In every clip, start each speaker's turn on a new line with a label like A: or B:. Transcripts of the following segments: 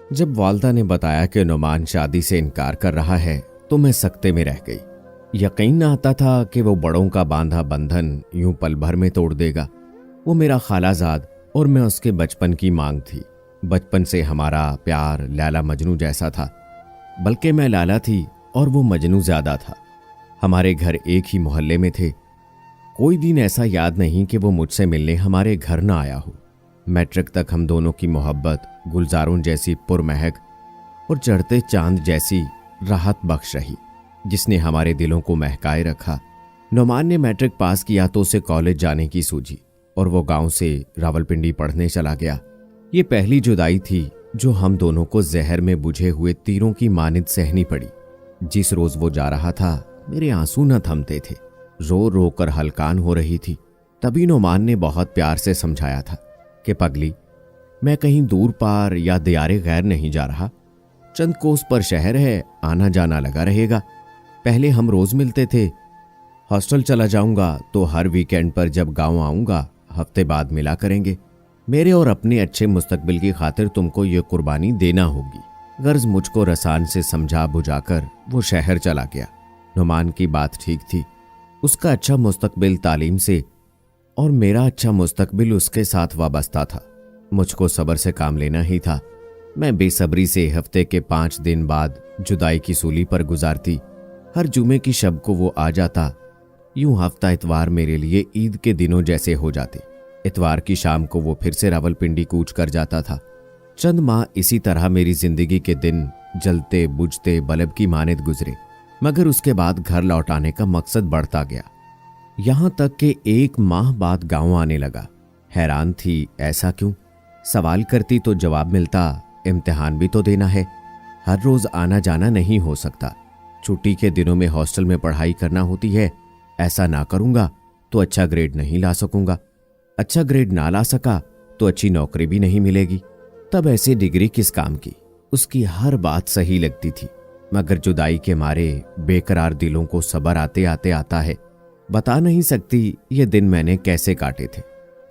A: जब वालदा ने बताया कि नुमान शादी से इनकार कर रहा है तो मैं सकते में रह गई। यकीन न आता था कि वो बड़ों का बांधा बंधन यूं पल भर में तोड़ देगा। वो मेरा खालाजाद और मैं उसके बचपन की मांग थी। बचपन से हमारा प्यार लैला मजनू जैसा था, बल्कि मैं लाला थी और वो मजनू ज्यादा था। हमारे घर एक ही मोहल्ले में थे। कोई दिन ऐसा याद नहीं कि वो मुझसे मिलने हमारे घर न आया हो। मैट्रिक तक हम दोनों की मोहब्बत गुलजारों जैसी पुरमहक और चढ़ते चांद जैसी राहत बख्श रही, जिसने हमारे दिलों को महकाए रखा। नुमान ने मैट्रिक पास किया तो उसे कॉलेज जाने की सूझी और वो गांव से रावलपिंडी पढ़ने चला गया। ये पहली जुदाई थी जो हम दोनों को जहर में बुझे हुए तीरों की मानिंद सहनी पड़ी। जिस रोज वो जा रहा था मेरे आंसू न थमते थे, रो रो कर हलकान हो रही थी। तभी नुमान ने बहुत प्यार से समझाया था कि पगली, मैं कहीं दूर पार या दियारे गैर नहीं जा रहा। चंद कोस पर शहर है, आना जाना लगा रहेगा। पहले हम रोज मिलते थे। हॉस्टल चला जाऊंगा तो हर वीकेंड पर जब गांव आऊंगा हफ्ते बाद मिला करेंगे। मेरे और अपने अच्छे मुस्तकबिल की खातिर तुमको ये कुर्बानी देना होगी। गर्ज मुझको रसान से समझा बुझाकर वो शहर चला गया। नुमान की बात ठीक थी। उसका अच्छा मुस्तकबिल तालीम से और मेरा अच्छा मुस्तकबिल उसके साथ वाबस्ता था। मुझको सब्र से काम लेना ही था। मैं बेसब्री से हफ्ते के 5 दिन बाद जुदाई की सूली पर गुजारती। हर जुमे की शब को वो आ जाता। यूं हफ्ता इतवार मेरे लिए ईद के दिनों जैसे हो जाते। इतवार की शाम को वो फिर से रावलपिंडी कूच कर जाता था। चंद माह इसी तरह मेरी जिंदगी के दिन जलते बुझते बल्ब की मानित गुजरे, मगर उसके बाद घर लौट आने का मकसद बढ़ता गया। यहां तक कि 1 माह बाद गांव आने लगा। हैरान थी, ऐसा क्यों? सवाल करती तो जवाब मिलता, इम्तिहान भी तो देना है। हर रोज आना जाना नहीं हो सकता। छुट्टी के दिनों में हॉस्टल में पढ़ाई करना होती है। ऐसा ना करूंगा तो अच्छा ग्रेड नहीं ला सकूंगा। अच्छा ग्रेड ना ला सका तो अच्छी नौकरी भी नहीं मिलेगी। तब ऐसी डिग्री किस काम की? उसकी हर बात सही लगती थी, मगर जुदाई के मारे बेकरार दिलों को सब्र आते आते आता है। बता नहीं सकती ये दिन मैंने कैसे काटे थे।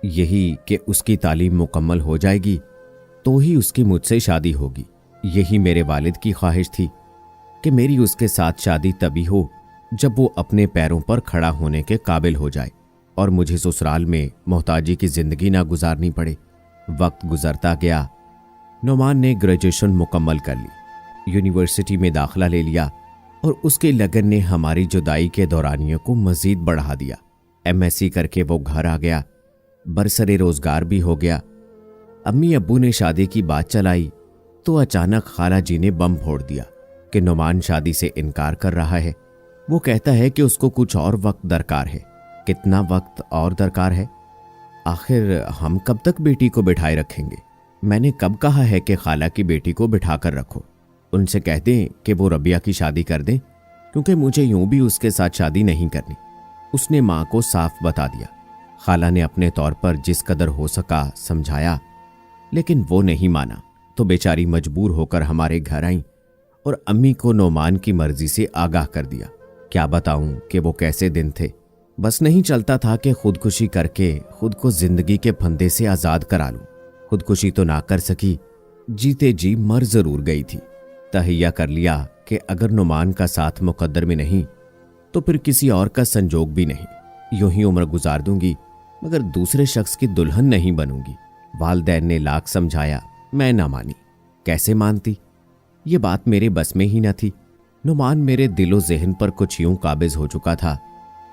A: यही कि उसकी तालीम मुकम्मल हो जाएगी तो ही उसकी मुझसे शादी होगी। यही मेरे वालिद की ख्वाहिश थी कि मेरी उसके साथ शादी तभी हो जब वो अपने पैरों पर खड़ा होने के काबिल हो जाए और मुझे ससुराल में मोहताजी की जिंदगी ना गुजारनी पड़े। वक्त गुजरता गया। नुमान ने ग्रेजुएशन मुकम्मल कर ली, यूनिवर्सिटी में दाखिला ले लिया और उसके लगन ने हमारी जुदाई के दौरानियों को मजीद बढ़ा दिया। एमएससी करके वो घर आ गया, बरसरे रोजगार भी हो गया। अम्मी अब्बू ने शादी की बात चलाई तो अचानक खाला जी ने बम फोड़ दिया कि नुमान शादी से इनकार कर रहा है। वो कहता है कि उसको कुछ और वक्त दरकार है। कितना वक्त और दरकार है? आखिर हम कब तक बेटी को बिठाए रखेंगे? मैंने कब कहा है कि खाला की बेटी को बिठा कर रखो? उनसे कह दें कि वो रबिया की शादी कर दें, क्योंकि मुझे यूं भी उसके साथ शादी नहीं करनी। उसने माँ को साफ बता दिया। खाला ने अपने तौर पर जिस कदर हो सका समझाया, लेकिन वो नहीं माना तो बेचारी मजबूर होकर हमारे घर आई और अम्मी को नुमान की मर्जी से आगाह कर दिया। क्या बताऊं कि वो कैसे दिन थे। बस नहीं चलता था कि खुदकुशी करके खुद को जिंदगी के फंदे से आजाद करा लूं। खुदकुशी तो ना कर सकी, जीते जी मर जरूर गई थी। तहैया कर लिया कि अगर नुमान का साथ मुकद्दर में नहीं तो फिर किसी और का संजोग भी नहीं। यूं ही उम्र गुजार दूंगी, मगर दूसरे शख्स की दुल्हन नहीं बनूंगी। वालदैन ने लाख समझाया, मैं ना मानी। कैसे मानती? ये बात मेरे बस में ही न थी। नुमान मेरे दिलो ज़हन पर कुछ यूं काबिज हो चुका था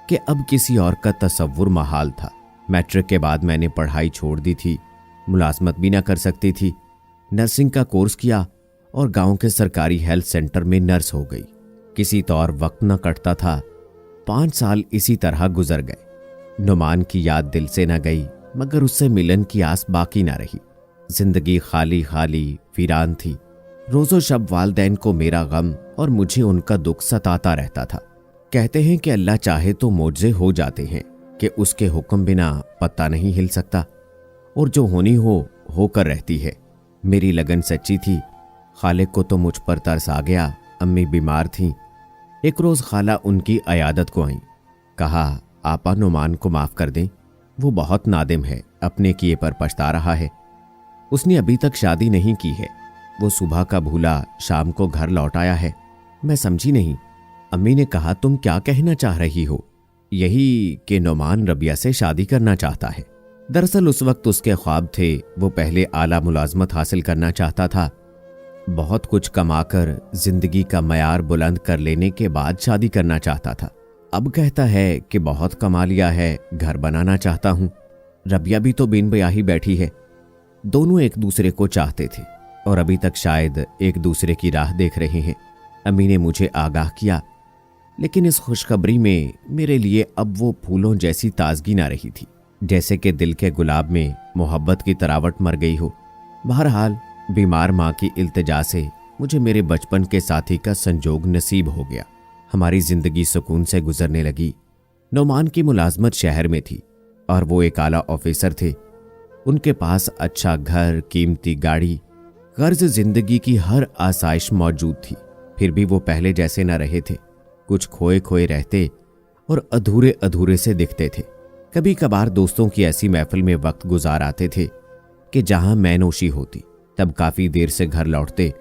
A: कि अब किसी और का तसव्वुर महाल था। मैट्रिक के बाद मैंने पढ़ाई छोड़ दी थी, मुलाजमत भी ना कर सकती थी। नर्सिंग का कोर्स किया और गांव के सरकारी हेल्थ सेंटर में नर्स हो गई। किसी तौर वक्त न कटता था। 5 साल इसी तरह गुजर गए। नुमान की याद दिल से न गई, मगर उससे मिलन की आस बाकी ना रही। जिंदगी खाली खाली वीरान थी। रोजो शब वालदैन को मेरा गम और मुझे उनका दुख सताता रहता था। कहते हैं कि अल्लाह चाहे तो मोज़े हो जाते हैं, कि उसके हुक्म बिना पत्ता नहीं हिल सकता और जो होनी हो होकर रहती है। मेरी लगन सच्ची थी। खालिक को तो मुझ पर तरस आ गया। अम्मी बीमार थीं। एक रोज खाला उनकी अयादत को आई। कहा, आपा नुमान को माफ कर दें, वो बहुत नादिम है, अपने किए पर पछता रहा है। उसने अभी तक शादी नहीं की है। वो सुबह का भूला शाम को घर लौट आया है। मैं समझी नहीं। अम्मी ने कहा, तुम क्या कहना चाह रही हो? यही कि नोमान रबिया से शादी करना चाहता है। दरअसल उस वक्त उसके ख्वाब थे, वो पहले आला मुलाजमत हासिल करना चाहता था, बहुत कुछ कमाकर जिंदगी का मयार बुलंद कर लेने के बाद शादी करना चाहता था। अब कहता है कि बहुत कमा लिया है, घर बनाना चाहता हूं। रबिया भी तो बिन ब्याही बैठी है। दोनों एक दूसरे को चाहते थे और अभी तक शायद एक दूसरे की राह देख रहे हैं। अम्मी ने मुझे आगाह किया, लेकिन इस खुशखबरी में मेरे लिए अब वो फूलों जैसी ताजगी ना रही थी, जैसे कि दिल के गुलाब में मोहब्बत की तरावट मर गई हो। बहरहाल बीमार माँ की इल्तिजा से मुझे मेरे बचपन के साथी का संजोग नसीब हो गया। हमारी जिंदगी सुकून से गुजरने लगी। नोमान की मुलाजमत शहर में थी और वो एक आला ऑफिसर थे। उनके पास अच्छा घर, कीमती गाड़ी, कर्ज, जिंदगी की हर आसाइश मौजूद थी। फिर भी वो पहले जैसे न रहे थे। कुछ खोए खोए रहते और अधूरे अधूरे से दिखते थे। कभी कभार दोस्तों की ऐसी महफिल में वक्त गुजार आते थे कि जहां मैनोशी होती, तब काफी देर से घर लौटते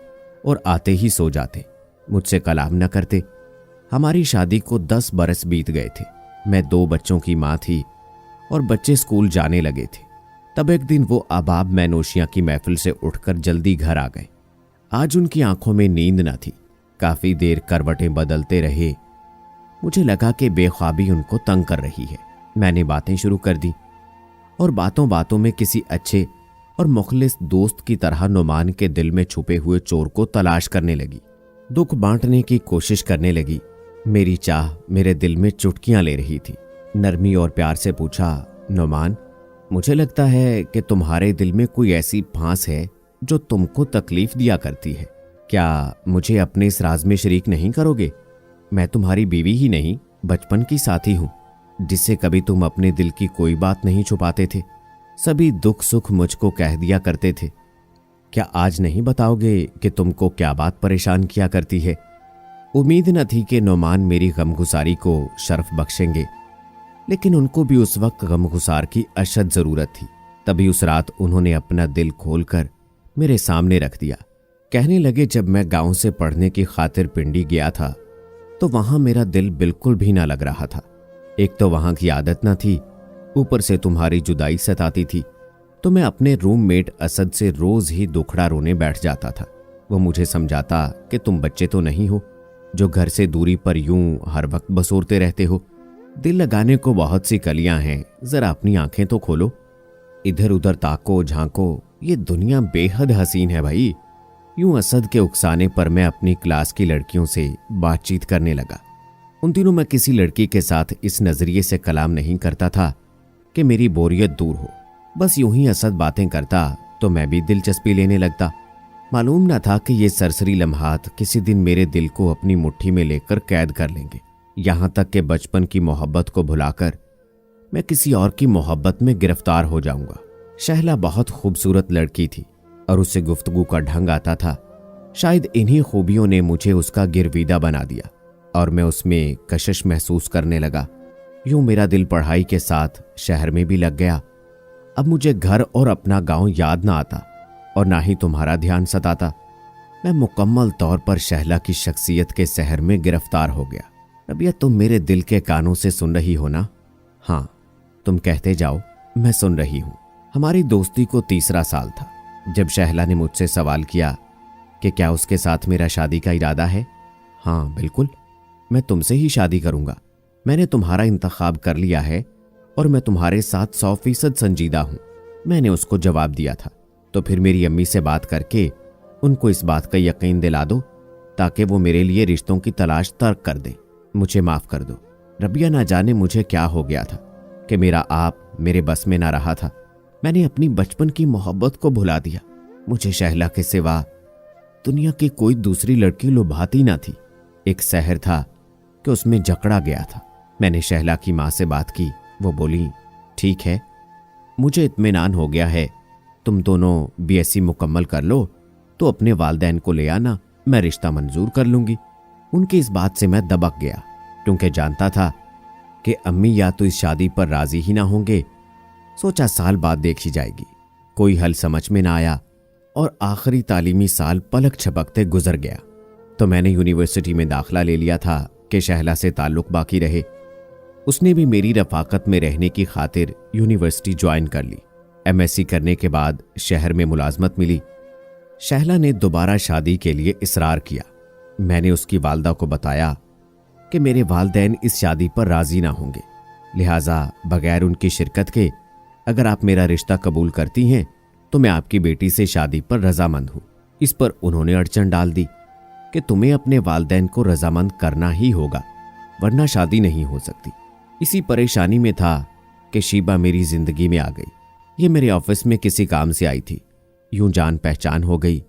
A: और आते ही सो जाते। मुझसे कलाम न करते। हमारी शादी को 10 बरस बीत गए थे। मैं 2 बच्चों की माँ थी और बच्चे स्कूल जाने लगे थे। तब एक दिन वो अबाब मैनोशिया की महफिल से उठकर जल्दी घर आ गए। आज उनकी आंखों में नींद न थी। काफी देर करवटें बदलते रहे। मुझे लगा कि बेख्वाबी उनको तंग कर रही है। मैंने बातें शुरू कर दी और बातों बातों में किसी अच्छे और मुखलिस दोस्त की तरह नोमान के दिल में छुपे हुए चोर को तलाश करने लगी। दुख बांटने की कोशिश करने लगी। मेरी चाह मेरे दिल में चुटकियां ले रही थी। नरमी और प्यार से पूछा, नोमान, मुझे लगता है कि तुम्हारे दिल में कोई ऐसी फांस है जो तुमको तकलीफ दिया करती है। क्या मुझे अपने इस राज में शरीक नहीं करोगे? मैं तुम्हारी बीवी ही नहीं, बचपन की साथी हूं, जिससे कभी तुम अपने दिल की कोई बात नहीं छुपाते थे। सभी दुख सुख मुझको कह दिया करते थे। क्या आज नहीं बताओगे कि तुमको क्या बात परेशान किया करती है? उम्मीद न थी कि नोमान मेरी गमगुसारी को शर्फ बख्शेंगे, लेकिन उनको भी उस वक्त गमगुसार की अशद जरूरत थी। तभी उस रात उन्होंने अपना दिल खोलकर मेरे सामने रख दिया। कहने लगे, जब मैं गांव से पढ़ने की खातिर पिंडी गया था तो वहां मेरा दिल बिल्कुल भी ना लग रहा था। एक तो वहां की आदत न थी, ऊपर से तुम्हारी जुदाई सताती थी, तो मैं अपने रूममेट असद से रोज ही दुखड़ा रोने बैठ जाता था। वो मुझे समझाता कि तुम बच्चे तो नहीं हो जो घर से दूरी पर यूं हर वक्त बसोरते रहते हो। दिल लगाने को बहुत सी कलियां हैं, जरा अपनी आंखें तो खोलो, इधर उधर ताको झांको, ये दुनिया बेहद हसीन है भाई। यूं असद के उकसाने पर मैं अपनी क्लास की लड़कियों से बातचीत करने लगा। उन दिनों मैं किसी लड़की के साथ इस नजरिए से कलाम नहीं करता था कि मेरी बोरियत दूर हो। बस यूं ही असद बातें करता तो मैं भी दिलचस्पी लेने लगता। मालूम न था कि ये सरसरी लम्हात किसी दिन मेरे दिल को अपनी मुट्ठी में लेकर कैद कर लेंगे। यहां तक कि बचपन की मोहब्बत को भुलाकर मैं किसी और की मोहब्बत में गिरफ्तार हो जाऊंगा। शहला बहुत खूबसूरत लड़की थी और उससे गुफ्तगू का ढंग आता था। शायद इन्हीं खूबियों ने मुझे उसका गिरवीदा बना दिया और मैं उसमें कशिश महसूस करने लगा। यूं मेरा दिल पढ़ाई के साथ शहर में भी लग गया। अब मुझे घर और अपना गांव याद ना आता और ना ही तुम्हारा ध्यान सताता। मैं मुकम्मल तौर पर शहला की शख्सियत के सहर में गिरफ्तार हो गया। रबिया, तुम मेरे दिल के कानों से सुन रही हो ना? हाँ, तुम कहते जाओ, मैं सुन रही हूं। हमारी दोस्ती को 3रा साल था जब शहला ने मुझसे सवाल किया कि क्या उसके साथ मेरा शादी का इरादा है। हाँ बिल्कुल, मैं तुमसे ही शादी करूंगा। मैंने तुम्हारा इंतखाब कर लिया है और मैं तुम्हारे साथ 100% संजीदा हूं, मैंने उसको जवाब दिया था। तो फिर मेरी अम्मी से बात करके उनको इस बात का यकीन दिला दो ताकि वो मेरे लिए रिश्तों की तलाश तर्क कर दे। मुझे माफ कर दो। रबिया, ना जाने मुझे क्या हो गया था कि मेरा आप मेरे बस में ना रहा था। मैंने अपनी बचपन की मोहब्बत को भुला दिया। मुझे शहला के सिवा दुनिया की कोई दूसरी लड़की लुभाती ना थी। एक सहर था कि उसमें जकड़ा गया था। मैंने शहला की माँ से बात की। वो बोली, ठीक है, मुझे इत्मीनान हो गया है, तुम दोनों बीएससी मुकम्मल कर लो तो अपने वालिदैन को ले आना, मैं रिश्ता मंजूर कर लूंगी। उनकी इस बात से मैं दबक गया क्योंकि जानता था कि अम्मी या तो इस शादी पर राजी ही ना होंगे। सोचा साल बाद देखी जाएगी। कोई हल समझ में ना आया और आखिरी तालीमी साल पलक झपकते गुजर गया तो मैंने यूनिवर्सिटी में दाखिला ले लिया था कि शहला से ताल्लुक बाकी रहे। उसने भी मेरी रफाकत में रहने की खातिर यूनिवर्सिटी ज्वाइन कर ली। एमएससी करने के बाद शहर में मुलाजमत मिली। शहला ने दोबारा शादी के लिए इसरार किया। मैंने उसकी वालदा को बताया कि मेरे वालदैन इस शादी पर राजी ना होंगे, लिहाजा बगैर उनकी शिरकत के अगर आप मेरा रिश्ता कबूल करती हैं तो मैं आपकी बेटी से शादी पर रजामंद हूं। इस पर उन्होंने अड़चन डाल दी कि तुम्हें अपने वालदैन को रजामंद करना ही होगा वरना शादी नहीं हो सकती। इसी परेशानी में था कि शीबा मेरी जिंदगी में आ गई। ये मेरे ऑफिस में किसी काम से आई थी, यूं जान पहचान हो गई।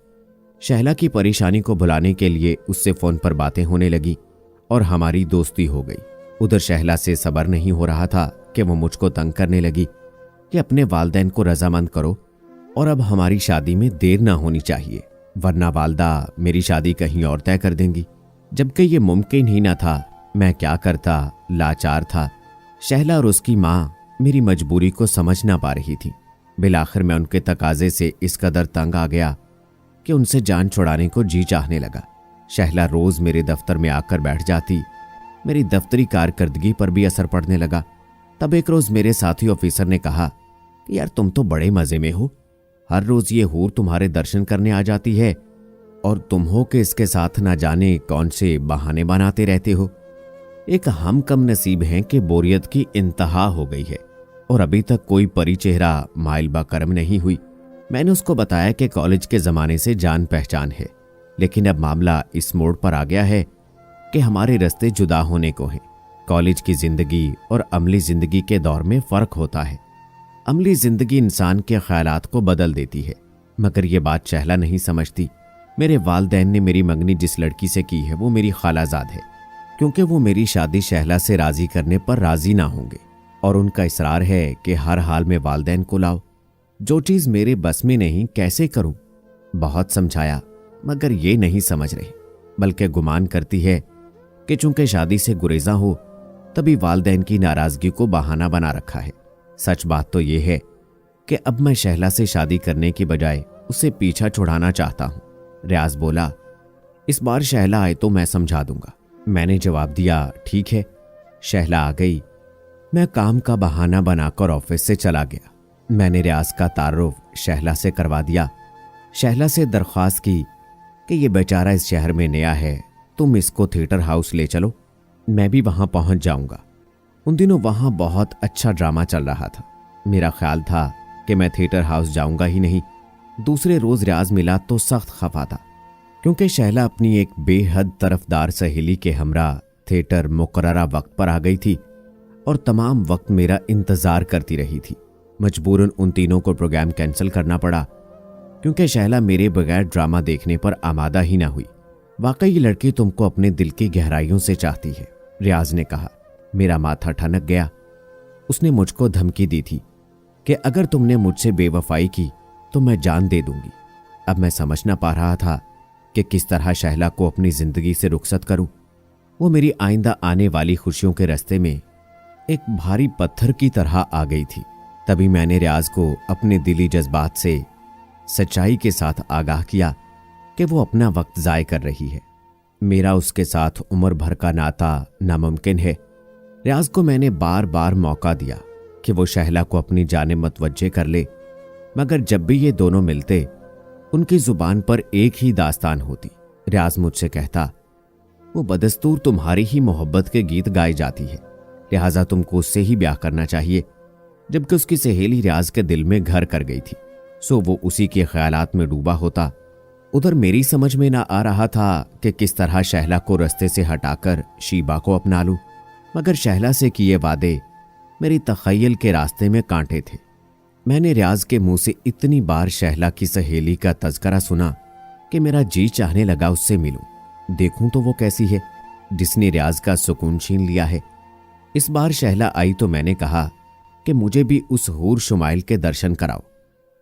A: शहला की परेशानी को भुलाने के लिए उससे फोन पर बातें होने लगी और हमारी दोस्ती हो गई। उधर शहला से सब्र नहीं हो रहा था कि वो मुझको तंग करने लगी कि अपने वालदैन को रजामंद करो और अब हमारी शादी में देर ना होनी चाहिए वरना वालदा मेरी शादी कहीं और तय कर देंगी। जबकि ये मुमकिन ही ना था। मैं क्या करता, लाचार था। शहला और उसकी माँ मेरी मजबूरी को समझ ना पा रही थी। बिलाखिर मैं उनके तकाजे से इस कदर तंग आ गया कि उनसे जान छुड़ाने को जी चाहने लगा। शहला रोज मेरे दफ्तर में आकर बैठ जाती। मेरी दफ्तरी कारकर्दगी पर भी असर पड़ने लगा। तब एक रोज मेरे साथी ऑफिसर ने कहा कि यार तुम तो बड़े मजे में हो, हर रोज ये हूर तुम्हारे दर्शन करने आ जाती है और तुम हो कि इसके साथ ना जाने कौन से बहाने बनाते रहते हो। एक हम कम नसीब हैं कि बोरियत की इंतहा हो गई है और अभी तक कोई परी चेहरा माइलबा करम नहीं हुई। मैंने उसको बताया कि कॉलेज के ज़माने से जान पहचान है, लेकिन अब मामला इस मोड़ पर आ गया है कि हमारे रास्ते जुदा होने को हैं। कॉलेज की ज़िंदगी और अमली ज़िंदगी के दौर में फ़र्क होता है। अमली ज़िंदगी इंसान के ख्यालात को बदल देती है, मगर ये बात शहला नहीं समझती। मेरे वालदैन ने मेरी मंगनी जिस लड़की से की है वो मेरी खालाजाद है, क्योंकि वो मेरी शादी शहला से राज़ी करने पर राज़ी ना होंगे और उनका इसरार है कि हर हाल में वालदैन को लाओ। जो चीज़ मेरे बस में नहीं कैसे करूं? बहुत समझाया मगर ये नहीं समझ रही, बल्कि गुमान करती है कि चूंकि शादी से गुरेजा हो तभी वालदैन की नाराज़गी को बहाना बना रखा है। सच बात तो ये है कि अब मैं शहला से शादी करने की बजाय उसे पीछा छुड़ाना चाहता हूँ। रियाज बोला, इस बार शहला आए तो मैं समझा दूंगा। मैंने जवाब दिया, ठीक है। शहला आ गई। मैं काम का बहाना बनाकर ऑफिस से चला गया। मैंने रियाज का तारुफ शहला से करवा दिया। शहला से दरख्वास्त की कि ये बेचारा इस शहर में नया है, तुम इसको थिएटर हाउस ले चलो, मैं भी वहां पहुंच जाऊंगा। उन दिनों वहां बहुत अच्छा ड्रामा चल रहा था। मेरा ख्याल था कि मैं थिएटर हाउस जाऊंगा ही नहीं। दूसरे रोज रियाज मिला तो सख्त खफा था, क्योंकि शहला अपनी एक बेहद तरफदार सहेली के हमरा थिएटर मुकर्ररा वक्त पर आ गई थी और तमाम वक्त मेरा इंतजार करती रही थी। मजबूरन उन तीनों को प्रोग्राम कैंसिल करना पड़ा, क्योंकि शहला मेरे बगैर ड्रामा देखने पर आमादा ही ना हुई। वाकई ये लड़की तुमको अपने दिल की गहराइयों से चाहती है, रियाज ने कहा। मेरा माथा ठनक गया। उसने मुझको धमकी दी थी कि अगर तुमने मुझसे बेवफाई की तो मैं जान दे दूंगी। अब मैं समझ ना पा रहा था कि किस तरह शहला को अपनी जिंदगी से रुखसत करूं। वो मेरी आइंदा आने वाली खुशियों के रास्ते में एक भारी पत्थर की तरह आ गई थी। तभी मैंने रियाज को अपने दिली जज्बात से सच्चाई के साथ आगाह किया कि वो अपना वक्त ज़ाय कर रही है। मेरा उसके साथ उम्र भर का नाता नामुमकिन है। रियाज को मैंने बार बार मौका दिया कि वो शहला को अपनी जाने मतवज्जे कर ले, मगर जब भी ये दोनों मिलते उनकी जुबान पर एक ही दास्तान होती। रियाज मुझसे कहता, वो बदस्तूर तुम्हारी ही मोहब्बत के गीत गाए जाती है, लिहाजा तुमको उससे ही ब्याह करना चाहिए। जबकि उसकी सहेली रियाज के दिल में घर कर गई थी, सो वो उसी के ख्यालात में डूबा होता। उधर मेरी समझ में ना आ रहा था कि किस तरह शहला को रास्ते से हटाकर शीबा को अपना लूं, मगर शहला से किए वादे मेरी तखय्युल के रास्ते में कांटे थे। मैंने रियाज के मुंह से इतनी बार शहला की सहेली का तज़करा सुना कि मेरा जी चाहने लगा उससे मिलूं, देखूं तो वो कैसी है जिसने रियाज का सुकून छीन लिया है। इस बार शहला आई तो मैंने कहा कि मुझे भी उस हूर शुमाइल के दर्शन कराओ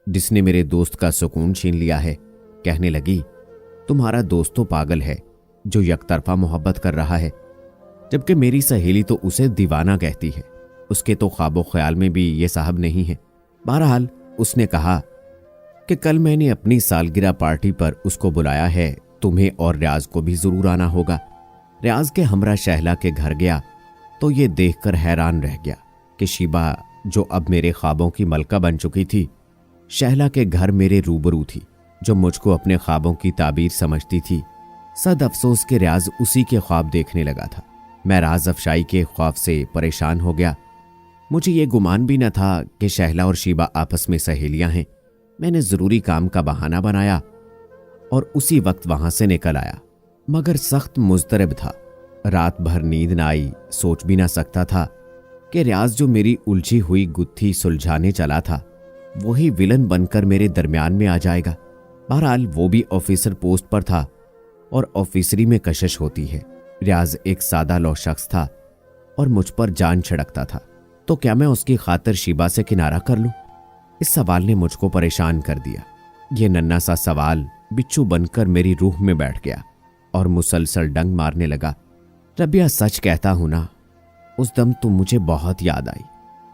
A: जिसने मेरे दोस्त का सुकून छीन लिया है। कहने लगी, तुम्हारा दोस्त तो पागल है जो यकतरफा मोहब्बत कर रहा है, जबकि मेरी सहेली तो उसे दीवाना कहती है। उसके तो ख्वाबो ख्याल में भी ये साहब नहीं है। बहरहाल उसने कहा कि कल मैंने अपनी सालगिरह पार्टी पर उसको बुलाया है, तुम्हें और रियाज को भी जरूर आना होगा। रियाज के हमरा शहला के घर गया तो ये देखकर हैरान रह गया कि शीबा, जो अब मेरे ख्वाबों की मलका बन चुकी थी, शहला के घर मेरे रूबरू थी, जो मुझको अपने ख्वाबों की ताबीर समझती थी। सद अफसोस के रियाज उसी के ख्वाब देखने लगा था। मैं राज अफशाई के ख्वाब से परेशान हो गया। मुझे ये गुमान भी न था कि शहला और शीबा आपस में सहेलियां हैं। मैंने जरूरी काम का बहाना बनाया और उसी वक्त वहां से निकल आया, मगर सख्त मुज़तरब था। रात भर नींद न आई। सोच भी ना सकता था कि रियाज, जो मेरी उलझी हुई गुत्थी सुलझाने चला था, वही विलन बनकर मेरे दरमियान में आ जाएगा। बहरहाल वो भी ऑफिसर पोस्ट पर था और ऑफिसरी में कशिश होती है। रियाज एक सादा लौह शख्स था और मुझ पर जान छिड़कता था, तो क्या मैं उसकी खातिर शीबा से किनारा कर लूं? इस सवाल ने मुझको परेशान कर दिया। यह नन्हा सा सवाल बिच्छू बनकर मेरी रूह में बैठ गया और मुसलसल डंग मारने लगा। रबिया, सच कहता हूं ना, उस दम तुम मुझे बहुत याद आई।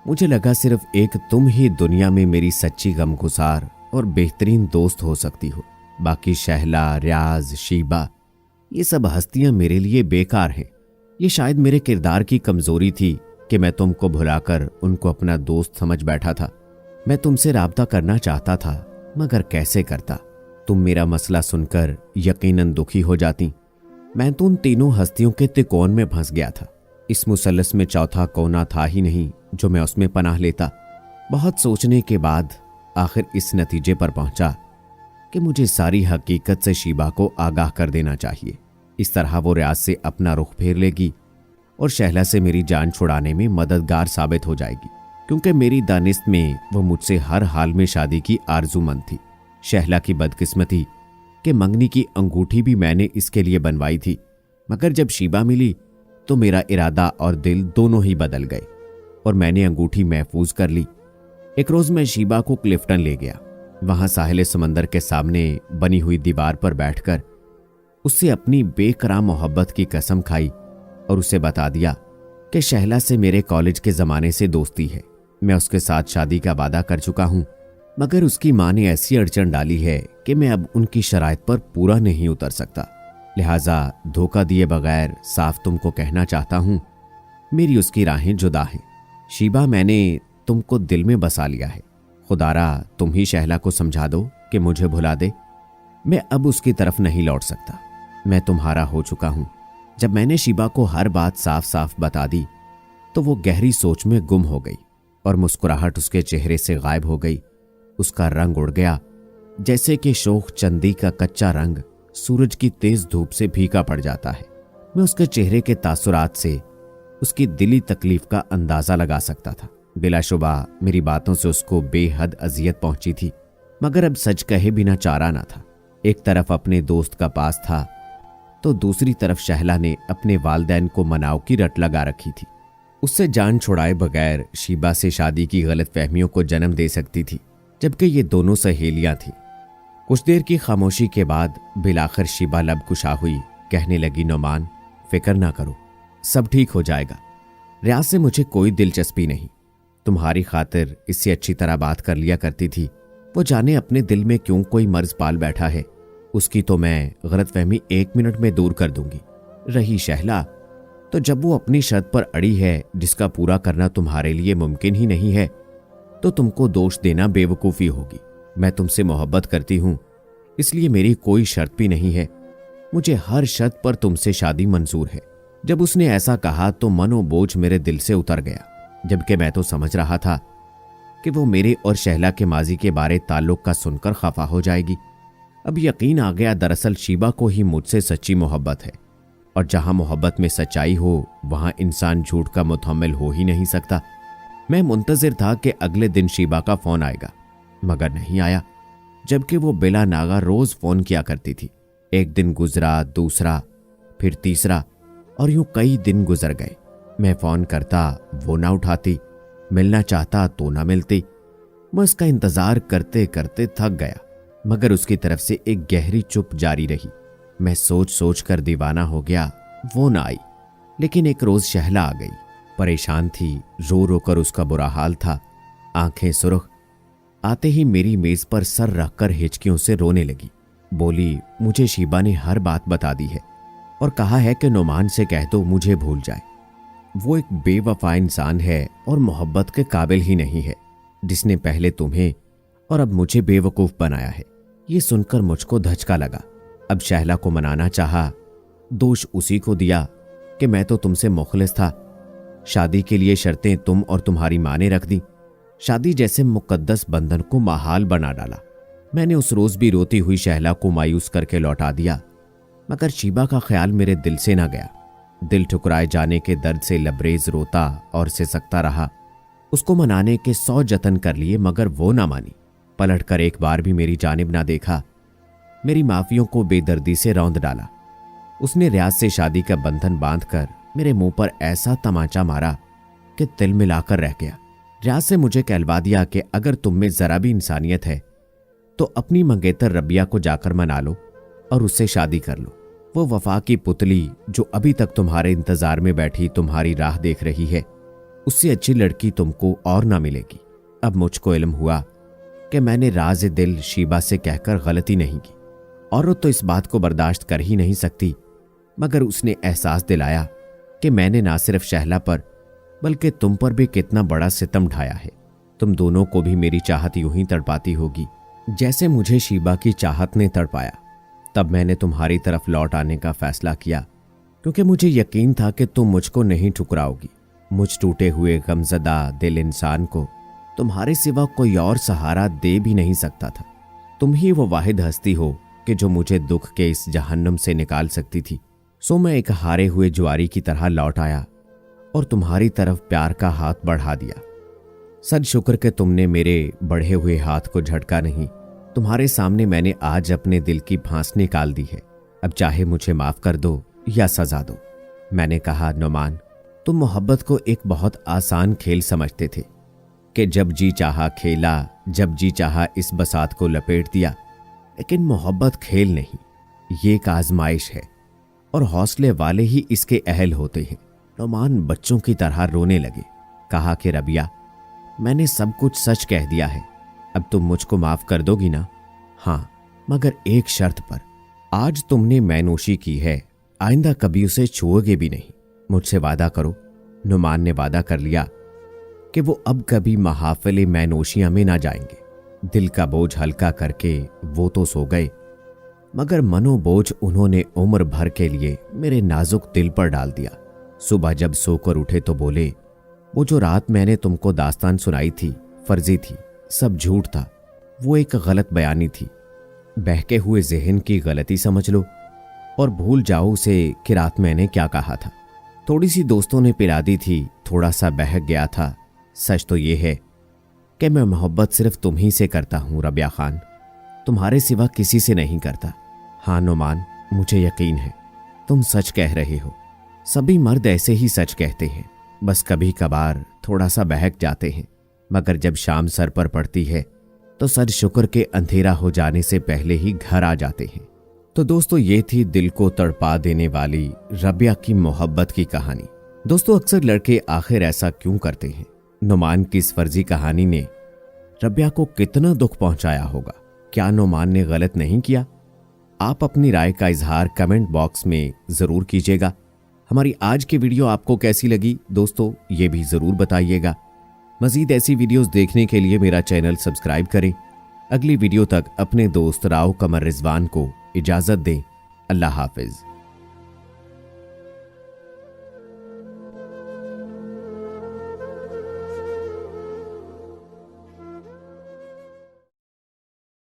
A: मुझे लगा सिर्फ एक तुम ही दुनिया में मेरी सच्ची गमगुसार और बेहतरीन दोस्त हो सकती हो। बाकी शहला, रियाज, शीबा, ये सब हस्तियां मेरे लिए बेकार हैं। ये शायद मेरे किरदार की कमजोरी थी कि मैं तुमको भुलाकर उनको अपना दोस्त समझ बैठा था। मैं तुमसे राब्ता करना चाहता था, मगर कैसे करता? तुम मेरा मसला सुनकर यकीनन दुखी हो जाती। मैं तो उन तीनों हस्तियों के तिकोन में फंस गया था। इस मुसल्लस में चौथा कोना था ही नहीं जो मैं उसमें पनाह लेता। बहुत सोचने के बाद आखिर इस नतीजे पर पहुंचा कि मुझे सारी हकीकत से शीबा को आगाह कर देना चाहिए। इस तरह वो रियाज से अपना रुख फेर लेगी और शहला से मेरी जान छुड़ाने में मददगार साबित हो जाएगी, क्योंकि मेरी दानिस्त में वो मुझसे हर हाल में शादी की आरजूमंद थी। शहला की बदकिस्मती कि मंगनी की अंगूठी भी मैंने इसके लिए बनवाई थी, मगर जब शीबा मिली तो मेरा इरादा और दिल दोनों ही बदल गए और मैंने अंगूठी महफूज कर ली। एक रोज मैं शीबा को क्लिफ्टन ले गया। वहां साहिल समंदर के सामने बनी हुई दीवार पर बैठकर उससे अपनी बेकरार मोहब्बत की कसम खाई और उसे बता दिया कि शहला से मेरे कॉलेज के जमाने से दोस्ती है। मैं उसके साथ शादी का वादा कर चुका हूं, मगर उसकी मां ने ऐसी अड़चन डाली है कि मैं अब उनकी शराइत पर पूरा नहीं उतर सकता। लिहाजा धोखा दिए बगैर साफ तुमको कहना चाहता हूं, मेरी उसकी राहें जुदा हैं। शीबा, मैंने तुमको दिल में बसा लिया है। खुदारा तुम ही शहला को समझा दो कि मुझे भुला दे। मैं अब उसकी तरफ नहीं लौट सकता। मैं तुम्हारा हो चुका हूं। जब मैंने शीबा को हर बात साफ साफ बता दी तो वो गहरी सोच में गुम हो गई और मुस्कुराहट उसके चेहरे से गायब हो गई। उसका रंग उड़ गया, जैसे कि शोख चंदी का कच्चा रंग सूरज की तेज धूप से फीका पड़ जाता है। मैं उसके चेहरे के तासुरात से उसकी दिली तकलीफ का अंदाजा लगा सकता था। बिलाशुबा मेरी बातों से उसको बेहद अजियत पहुंची थी, मगर अब सच कहे बिना चारा ना था। एक तरफ अपने दोस्त का पास था तो दूसरी तरफ शहला ने अपने वालदैन को मनाव की रट लगा रखी थी। उससे जान छुड़ाए बगैर शीबा से शादी की गलतफहमियों को जन्म दे सकती थी, जबकि ये दोनों सहेलियां थीं। कुछ देर की खामोशी के बाद बिलाखिर शीबा लब कुशा हुई, कहने लगी, नौमान, फिक्र ना करो, सब ठीक हो जाएगा। रियाज से मुझे कोई दिलचस्पी नहीं। तुम्हारी खातिर इससे अच्छी तरह बात कर लिया करती थी। वो जाने अपने दिल में क्यों कोई मर्ज पाल बैठा है। उसकी तो मैं गलतफहमी 1 मिनट में दूर कर दूंगी। रही शहला, तो जब वो अपनी शर्त पर अड़ी है जिसका पूरा करना तुम्हारे लिए मुमकिन ही नहीं है, तो तुमको दोष देना बेवकूफ़ी होगी। मैं तुमसे मोहब्बत करती हूं, इसलिए मेरी कोई शर्त भी नहीं है। मुझे हर शर्त पर तुमसे शादी मंजूर है। जब उसने ऐसा कहा तो मनोबोझ मेरे दिल से उतर गया, जबकि मैं तो समझ रहा था कि वो मेरे और शहला के माजी के बारे ताल्लुक का सुनकर खफा हो जाएगी। अब यकीन आ गया, दरअसल शीबा को ही मुझसे सच्ची मोहब्बत है, और जहां मोहब्बत में सच्चाई हो वहां इंसान झूठ का मुतहम्मिल हो ही नहीं सकता। मैं मुंतजिर था कि अगले दिन शीबा का फोन आएगा, मगर नहीं आया, जबकि वो बिला नागा रोज फोन किया करती थी। एक दिन गुजरा, दूसरा, फिर तीसरा, और यूं कई दिन गुजर गए। मैं फोन करता, वो ना उठाती, मिलना चाहता तो ना मिलती। मैं उसका इंतजार करते करते थक गया, मगर उसकी तरफ से एक गहरी चुप जारी रही। मैं सोच सोच कर दीवाना हो गया। वो ना आई, लेकिन एक रोज शहला आ गई। परेशान थी, रो रो कर उसका बुरा हाल था। आंखें सुर्ख, आते ही मेरी मेज पर सर रखकर हिचकियों से रोने लगी। बोली, मुझे शीबा ने हर बात बता दी है और कहा है कि नुमान से कह दो मुझे भूल जाए। वो एक बेवफा इंसान है और मोहब्बत के काबिल ही नहीं है, जिसने पहले तुम्हें और अब मुझे बेवकूफ बनाया है। ये सुनकर मुझको धचका लगा। अब शहला को मनाना चाहा, दोष उसी को दिया कि मैं तो तुमसे मुखलिस था। शादी के लिए शर्तें तुम और तुम्हारी माँ ने रख दी। शादी जैसे मुकद्दस बंधन को महाल बना डाला। मैंने उस रोज भी रोती हुई शहला को मायूस करके लौटा दिया, मगर शीबा का ख्याल मेरे दिल से ना गया। दिल ठुकराए जाने के दर्द से लबरेज रोता और सिसकता रहा। उसको मनाने के 100 जतन कर लिए, मगर वो ना मानी। पलट कर एक बार भी मेरी जानिब ना देखा। मेरी माफियों को बेदर्दी से रौंद डाला। उसने रियाज से शादी का बंधन बांधकर मेरे मुंह पर ऐसा तमाचा मारा कि तिल मिलाकर रह गया। रियाज से मुझे कहलवा दिया कि अगर तुम में जरा भी इंसानियत है तो अपनी मंगेतर रबिया को जाकर मना लो और उससे शादी कर लो। वो वफा की पुतली जो अभी तक तुम्हारे इंतजार में बैठी तुम्हारी राह देख रही है, उससे अच्छी लड़की तुमको और ना मिलेगी। अब मुझको इल्म हुआ कि मैंने राज दिल शीबा से कहकर गलती नहीं की। औरत तो इस बात को बर्दाश्त कर ही नहीं सकती, मगर उसने एहसास दिलाया कि मैंने ना सिर्फ शहला पर बल्कि तुम पर भी कितना बड़ा सितम ढाया है। तुम दोनों को भी मेरी चाहत यूं ही तड़पाती होगी जैसे मुझे शीबा की चाहत ने तड़पाया। तब मैंने तुम्हारी तरफ लौट आने का फैसला किया, क्योंकि मुझे यकीन था कि तुम मुझको नहीं ठुकराओगी। मुझ टूटे हुए गमजदा दिल इंसान को तुम्हारे सिवा कोई और सहारा दे भी नहीं सकता था। तुम ही वो वाहिद हस्ती हो कि जो मुझे दुख के इस जहन्नुम से निकाल सकती थी। सो मैं एक हारे हुए जुआरी की तरह लौट आया और तुम्हारी तरफ प्यार का हाथ बढ़ा दिया। सद शुक्र कि तुमने मेरे बढ़े हुए हाथ को झटका नहीं। तुम्हारे सामने मैंने आज अपने दिल की फांस निकाल दी है। अब चाहे मुझे माफ कर दो या सजा दो। मैंने कहा, नुमान, तुम मोहब्बत को एक बहुत आसान खेल समझते थे कि जब जी चाहा खेला, जब जी चाहा इस बसात को लपेट दिया। लेकिन मोहब्बत खेल नहीं, ये एक आजमाइश है और हौसले वाले ही इसके अहल होते हैं। नुमान बच्चों की तरह रोने लगे। कहा कि रबिया, मैंने सब कुछ सच कह दिया है। अब तुम मुझको माफ कर दोगी ना? हाँ, मगर एक शर्त पर। आज तुमने मैनोशी की है, आइंदा कभी उसे छुओगे भी नहीं। मुझसे वादा करो। नुमान ने वादा कर लिया कि वो अब कभी महाफिले मैनोशिया में ना जाएंगे। दिल का बोझ हल्का करके वो तो सो गए, मगर मनोबोझ उन्होंने उम्र भर के लिए मेरे नाजुक दिल पर डाल दिया। सुबह जब सोकर उठे तो बोले, वो जो रात मैंने तुमको दास्तान सुनाई थी फर्जी थी, सब झूठ था। वो एक गलत बयानी थी। बहके हुए जहन की गलती समझ लो और भूल जाओ उसे कि रात मैंने क्या कहा था। थोड़ी सी दोस्तों ने पिला दी थी, थोड़ा सा बहक गया था। सच तो ये है कि मैं मोहब्बत सिर्फ तुम ही से करता हूं रबिया खान, तुम्हारे सिवा किसी से नहीं करता। हाँ नुमान, मुझे यकीन है तुम सच कह रहे हो। सभी मर्द ऐसे ही सच कहते हैं, बस कभी कभार थोड़ा सा बहक जाते हैं, मगर जब शाम सर पर पड़ती है तो सद शुक्र के अंधेरा हो जाने से पहले ही घर आ जाते हैं। तो दोस्तों, ये थी दिल को तड़पा देने वाली रबिया की मोहब्बत की कहानी। दोस्तों, अक्सर लड़के आखिर ऐसा क्यों करते हैं? नुमान की इस फर्जी कहानी ने रबिया को कितना दुख पहुंचाया होगा। क्या नुमान ने गलत नहीं किया? आप अपनी राय का इजहार कमेंट बॉक्स में जरूर कीजिएगा। हमारी आज की वीडियो आपको कैसी लगी दोस्तों, ये भी जरूर बताइएगा। मजीद ऐसी वीडियोस देखने के लिए मेरा चैनल सब्सक्राइब करें। अगली वीडियो तक अपने दोस्त राव कमर रिजवान को इजाजत दें। अल्लाह हाफिज।